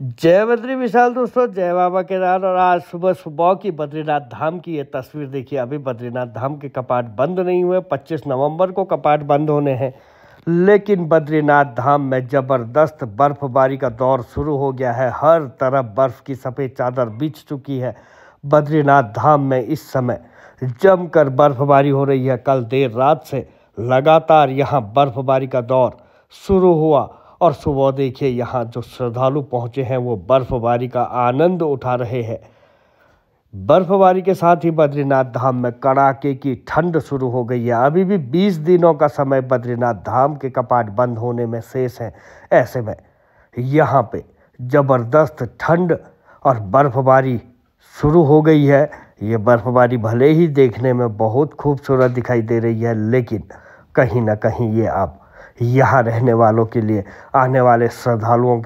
जय बद्री विशाल दोस्तों, जय बाबा केदार। और आज सुबह सुबह की बद्रीनाथ धाम की ये तस्वीर देखिए। अभी बद्रीनाथ धाम के कपाट बंद नहीं हुए, 25 नवंबर को कपाट बंद होने हैं, लेकिन बद्रीनाथ धाम में ज़बरदस्त बर्फबारी का दौर शुरू हो गया है। हर तरफ बर्फ़ की सफ़ेद चादर बिछ चुकी है। बद्रीनाथ धाम में इस समय जमकर बर्फबारी हो रही है। कल देर रात से लगातार यहाँ बर्फबारी का दौर शुरू हुआ और सुबह देखिए यहाँ जो श्रद्धालु पहुँचे हैं वो बर्फबारी का आनंद उठा रहे हैं। बर्फबारी के साथ ही बद्रीनाथ धाम में कड़ाके की ठंड शुरू हो गई है। अभी भी 20 दिनों का समय बद्रीनाथ धाम के कपाट बंद होने में शेष हैं। ऐसे में यहाँ पे ज़बरदस्त ठंड और बर्फबारी शुरू हो गई है। ये बर्फबारी भले ही देखने में बहुत खूबसूरत दिखाई दे रही है, लेकिन कहीं ना कहीं ये आप यहाँ रहने वालों के लिए, आने वाले श्रद्धालुओं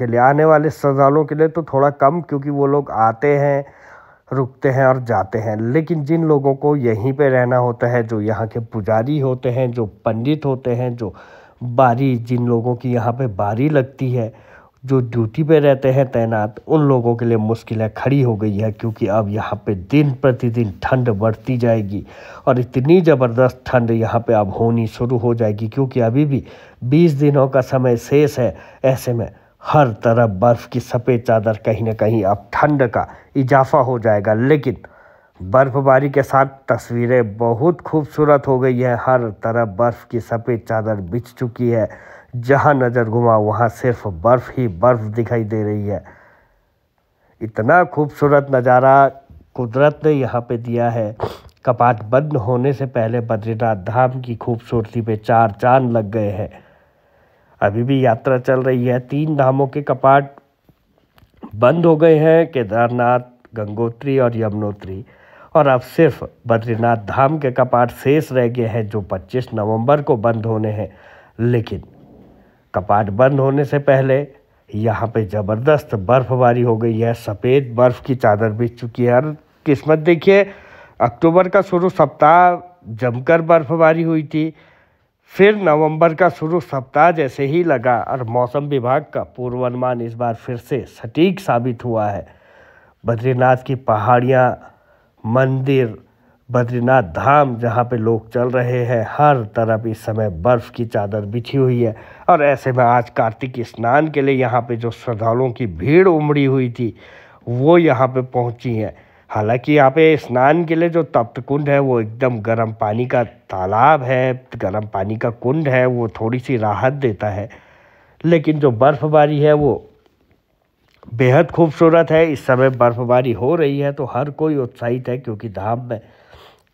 के लिए तो थोड़ा कम, क्योंकि वो लोग आते हैं, रुकते हैं और जाते हैं। लेकिन जिन लोगों को यहीं पे रहना होता है, जो यहाँ के पुजारी होते हैं, जो पंडित होते हैं, जो जिन लोगों की यहाँ पे बारी लगती है, जो ड्यूटी पे रहते हैं तैनात, उन लोगों के लिए मुश्किलें खड़ी हो गई है। क्योंकि अब यहाँ पे दिन प्रतिदिन ठंड बढ़ती जाएगी और इतनी ज़बरदस्त ठंड यहाँ पे अब होनी शुरू हो जाएगी, क्योंकि अभी भी 20 दिनों का समय शेष है। ऐसे में हर तरफ बर्फ़ की सफ़ेद चादर, कहीं ना कहीं अब ठंड का इजाफा हो जाएगा। लेकिन बर्फबारी के साथ तस्वीरें बहुत खूबसूरत हो गई है। हर तरफ बर्फ़ की सफ़ेद चादर बिछ चुकी है। जहाँ नज़र घुमा वहाँ सिर्फ बर्फ़ ही बर्फ़ दिखाई दे रही है। इतना खूबसूरत नज़ारा कुदरत ने यहाँ पे दिया है। कपाट बंद होने से पहले बद्रीनाथ धाम की खूबसूरती पे 4 चांद लग गए हैं। अभी भी यात्रा चल रही है। 3 धामों के कपाट बंद हो गए हैं, केदारनाथ, गंगोत्री और यमुनोत्री, और अब सिर्फ बद्रीनाथ धाम के कपाट शेष रह गए हैं, जो 25 नवंबर को बंद होने हैं। लेकिन कपाट बंद होने से पहले यहाँ पे ज़बरदस्त बर्फबारी हो गई है। सफ़ेद बर्फ़ की चादर बिछ चुकी है। और किस्मत देखिए, अक्टूबर का शुरू सप्ताह जमकर बर्फबारी हुई थी। फिर नवंबर का शुरू सप्ताह जैसे ही लगा और मौसम विभाग का पूर्वानुमान इस बार फिर से सटीक साबित हुआ है। बद्रीनाथ की पहाड़ियाँ, मंदिर, बद्रीनाथ धाम जहाँ पे लोग चल रहे हैं, हर तरफ इस समय बर्फ़ की चादर बिछी हुई है। और ऐसे में आज कार्तिक स्नान के लिए यहाँ पे जो श्रद्धालुओं की भीड़ उमड़ी हुई थी, वो यहाँ पे पहुँची है। हालांकि यहाँ पे स्नान के लिए जो तप्त कुंड है, वो एकदम गर्म पानी का तालाब है, गर्म पानी का कुंड है, वो थोड़ी सी राहत देता है। लेकिन जो बर्फबारी है वो बेहद खूबसूरत है। इस समय बर्फबारी हो रही है तो हर कोई उत्साहित है, क्योंकि धाम में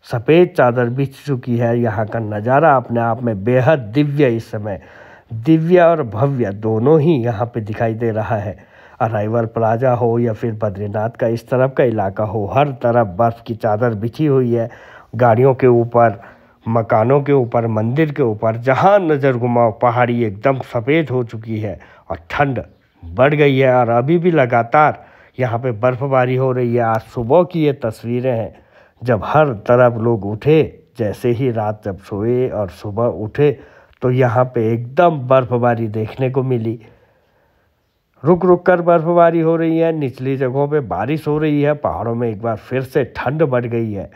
सफ़ेद चादर बिछ चुकी है। यहाँ का नज़ारा अपने आप में बेहद दिव्य, इस समय दिव्य और भव्य दोनों ही यहाँ पे दिखाई दे रहा है। अराइवल प्लाजा हो या फिर बद्रीनाथ का इस तरफ का इलाका हो, हर तरफ बर्फ़ की चादर बिछी हुई है। गाड़ियों के ऊपर, मकानों के ऊपर, मंदिर के ऊपर, जहाँ नज़र घुमाओ पहाड़ी एकदम सफ़ेद हो चुकी है और ठंड बढ़ गई है। और अभी भी लगातार यहाँ पे बर्फबारी हो रही है। आज सुबह की ये तस्वीरें हैं, जब हर तरफ लोग उठे, जैसे ही रात जब सोए और सुबह उठे तो यहाँ पे एकदम बर्फबारी देखने को मिली। रुक रुक कर बर्फबारी हो रही है, निचली जगहों पे बारिश हो रही है, पहाड़ों में एक बार फिर से ठंड बढ़ गई है।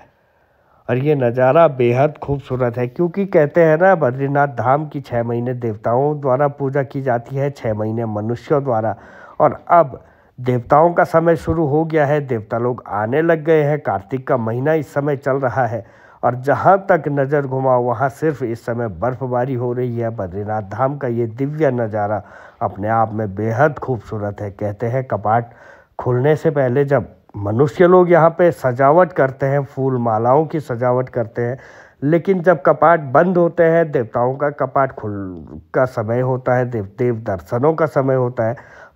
और ये नज़ारा बेहद खूबसूरत है, क्योंकि कहते हैं ना, बद्रीनाथ धाम की 6 महीने देवताओं द्वारा पूजा की जाती है, 6 महीने मनुष्यों द्वारा। और अब देवताओं का समय शुरू हो गया है, देवता लोग आने लग गए हैं। कार्तिक का महीना इस समय चल रहा है और जहाँ तक नज़र घुमाओ वहाँ सिर्फ इस समय बर्फबारी हो रही है। बद्रीनाथ धाम का ये दिव्य नज़ारा अपने आप में बेहद खूबसूरत है। कहते हैं कपाट खुलने से पहले जब मनुष्य लोग यहाँ पे सजावट करते हैं, फूल मालाओं की सजावट करते हैं, लेकिन जब कपाट बंद होते हैं, देवताओं का कपाट खुल का समय होता है, देव दर्शनों का समय होता है,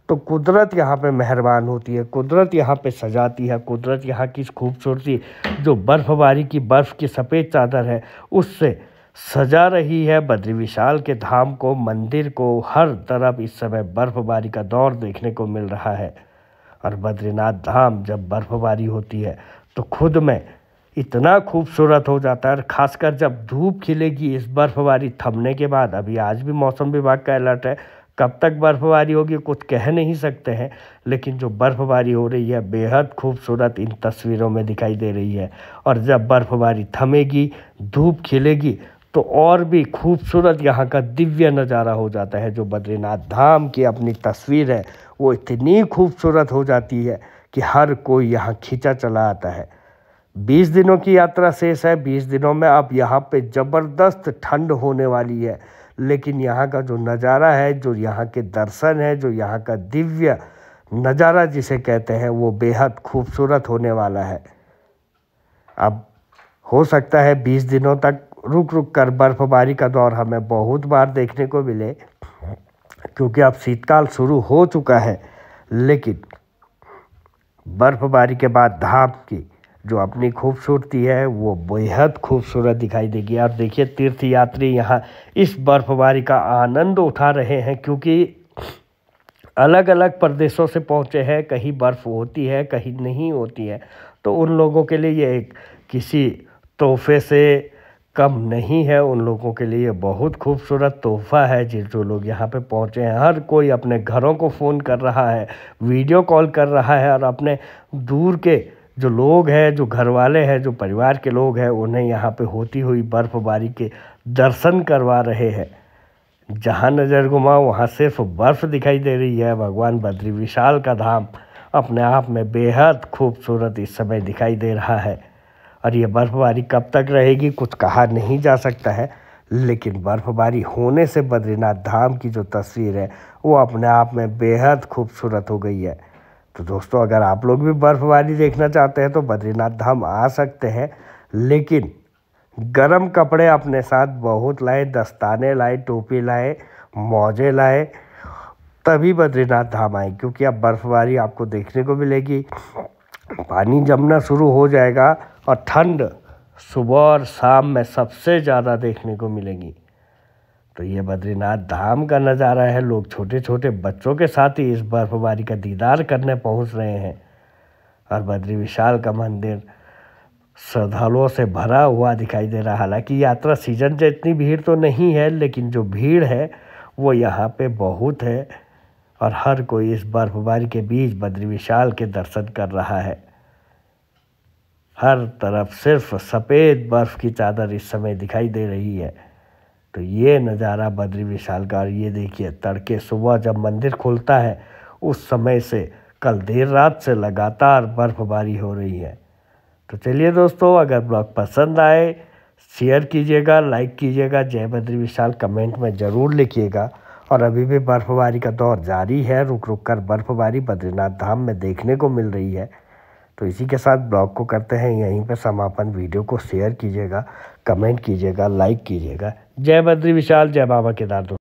तो कुदरत यहाँ पे मेहरबान होती है, कुदरत यहाँ पे सजाती है। कुदरत यहाँ की खूबसूरती, जो बर्फबारी की बर्फ़ की सफ़ेद चादर है, उससे सजा रही है बद्री विशाल के धाम को, मंदिर को। हर तरफ इस समय बर्फबारी का दौर देखने को मिल रहा है। और बद्रीनाथ धाम जब बर्फबारी होती है तो खुद में इतना खूबसूरत हो जाता है। और ख़ासकर जब धूप खिलेगी इस बर्फबारी थमने के बाद, अभी आज भी मौसम विभाग का अलर्ट है, कब तक बर्फबारी होगी कुछ कह नहीं सकते हैं, लेकिन जो बर्फबारी हो रही है बेहद खूबसूरत इन तस्वीरों में दिखाई दे रही है। और जब बर्फबारी थमेगी, धूप खिलेगी, तो और भी खूबसूरत यहाँ का दिव्य नज़ारा हो जाता है। जो बद्रीनाथ धाम की अपनी तस्वीर है वो इतनी खूबसूरत हो जाती है कि हर कोई यहाँ खींचा चला आता है। 20 दिनों की यात्रा शेष है। 20 दिनों में अब यहाँ पे ज़बरदस्त ठंड होने वाली है, लेकिन यहाँ का जो नज़ारा है, जो यहाँ के दर्शन है, जो यहाँ का दिव्य नज़ारा जिसे कहते हैं, वो बेहद खूबसूरत होने वाला है। अब हो सकता है 20 दिनों तक रुक रुक कर बर्फबारी का दौर हमें बहुत बार देखने को मिले, क्योंकि अब शीतकाल शुरू हो चुका है। लेकिन बर्फबारी के बाद धाम की जो अपनी खूबसूरती है वो बेहद खूबसूरत दिखाई देगी। आप देखिए तीर्थ यात्री यहाँ इस बर्फबारी का आनंद उठा रहे हैं, क्योंकि अलग अलग प्रदेशों से पहुँचे हैं। कहीं बर्फ़ होती है, कहीं नहीं होती है। तो उन लोगों के लिए ये किसी तोहफे से कम नहीं है। उन लोगों के लिए बहुत खूबसूरत तोहफा है जो लोग यहाँ पे पहुँचे हैं। हर कोई अपने घरों को फ़ोन कर रहा है, वीडियो कॉल कर रहा है, और अपने दूर के जो लोग हैं, जो घर वाले हैं, जो परिवार के लोग हैं, उन्हें यहाँ पे होती हुई बर्फबारी के दर्शन करवा रहे हैं। जहाँ नज़र घुमाओ वहाँ सिर्फ बर्फ़ दिखाई दे रही है। भगवान बद्री विशाल का धाम अपने आप में बेहद खूबसूरत इस समय दिखाई दे रहा है। और ये बर्फबारी कब तक रहेगी कुछ कहा नहीं जा सकता है, लेकिन बर्फबारी होने से बद्रीनाथ धाम की जो तस्वीर है वो अपने आप में बेहद खूबसूरत हो गई है। तो दोस्तों, अगर आप लोग भी बर्फबारी देखना चाहते हैं तो बद्रीनाथ धाम आ सकते हैं, लेकिन गरम कपड़े अपने साथ बहुत लाए, दस्ताने लाए, टोपी लाए, मोजे लाए, तभी बद्रीनाथ धाम आए, क्योंकि अब बर्फबारी आपको देखने को मिलेगी। पानी जमना शुरू हो जाएगा और ठंड सुबह और शाम में सबसे ज़्यादा देखने को मिलेगी। तो ये बद्रीनाथ धाम का नज़ारा है। लोग छोटे छोटे बच्चों के साथ ही इस बर्फबारी का दीदार करने पहुंच रहे हैं। और बद्री विशाल का मंदिर श्रद्धालुओं से भरा हुआ दिखाई दे रहा है। हालांकि यात्रा सीजन से इतनी भीड़ तो नहीं है, लेकिन जो भीड़ है वो यहाँ पे बहुत है। और हर कोई इस बर्फबारी के बीच बद्री विशाल के दर्शन कर रहा है। हर तरफ सिर्फ सफ़ेद बर्फ़ की चादर इस समय दिखाई दे रही है। तो ये नज़ारा बद्री विशाल का। और ये देखिए, तड़के सुबह जब मंदिर खुलता है उस समय से कल देर रात से लगातार बर्फबारी हो रही है। तो चलिए दोस्तों, अगर ब्लॉग पसंद आए शेयर कीजिएगा, लाइक कीजिएगा, जय बद्री विशाल कमेंट में ज़रूर लिखिएगा। और अभी भी बर्फबारी का दौर जारी है। रुक रुक कर बर्फबारी बद्रीनाथ धाम में देखने को मिल रही है। तो इसी के साथ ब्लॉग को करते हैं यहीं पर समापन। वीडियो को शेयर कीजिएगा, कमेंट कीजिएगा, लाइक कीजिएगा। जय बद्री विशाल, जय बाबा केदार।